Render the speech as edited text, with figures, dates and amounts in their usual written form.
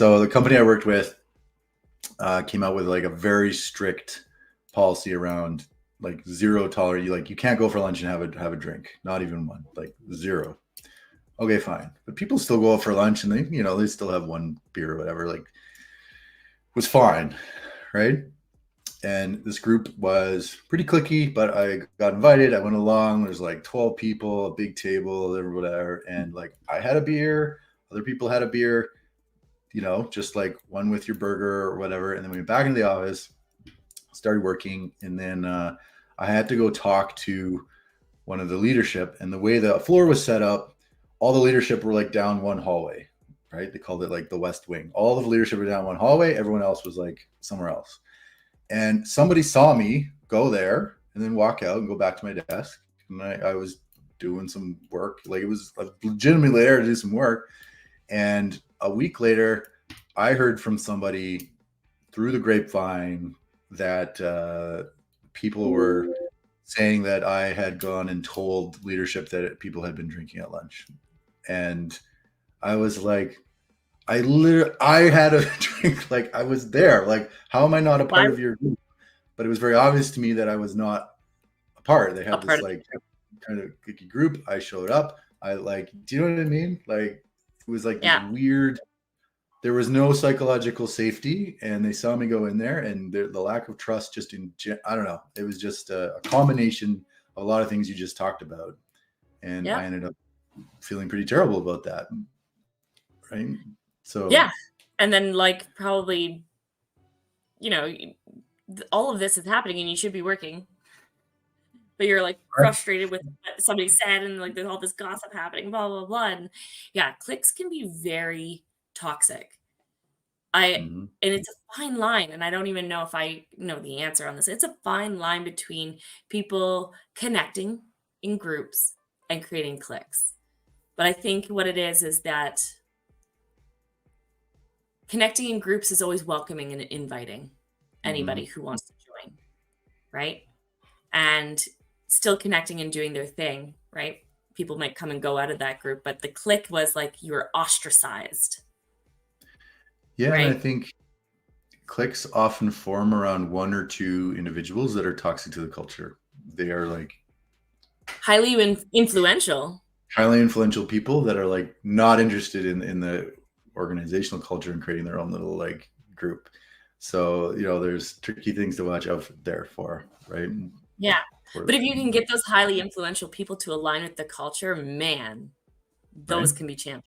So the company I worked with came out with like a very strict policy around like zero tolerance. You can't go for lunch and have a drink, not even one, like zero. Okay, fine. But people still go out for lunch and they still have one beer or whatever. Like, was fine, right? And this group was pretty cliquey, but I got invited. I went along. There's like 12 people, a big table, whatever. And like I had a beer, other people had a beer, just like one with your burger or whatever. And then we went back into the office, started working, and then I had to go talk to one of the leadership. And the way the floor was set up, all the leadership were like down one hallway, right? They called it like the West Wing. All of the leadership were down one hallway. Everyone else was like somewhere else. And somebody saw me go there and then walk out and go back to my desk. And I was doing some work. Like, it was legitimately there to do some work. And a week later, I heard from somebody through the grapevine that people were saying that I had gone and told leadership that people had been drinking at lunch. And I was like, I had a drink. Like, I was there. Like, how am I not a part of your group? But it was very obvious to me that I was not a part. They had this like kind of cliquey group. I showed up. Do you know what I mean? Like, it was like this weird. There was no psychological safety, and they saw me go in there, and the lack of trust I don't know. It was just a combination of a lot of things you just talked about. And I ended up feeling pretty terrible about that. Right. So and then like probably, all of this is happening and you should be working, but you're like frustrated with what somebody said, and like there's all this gossip happening, blah blah blah. And cliques can be very toxic. And it's a fine line, and I don't even know if I know the answer on this. It's a fine line between people connecting in groups and creating cliques. But I think what it is that connecting in groups is always welcoming and inviting anybody who wants to join, right? And still connecting and doing their thing, right? People might come and go out of that group, but the clique was like you were ostracized. Yeah, right? And I think cliques often form around one or two individuals that are toxic to the culture. They are like highly influential people that are like not interested in the organizational culture and creating their own little like group. So, there's tricky things to watch out there for, right? Yeah. But if you can get those highly influential people to align with the culture, man, those can be champions.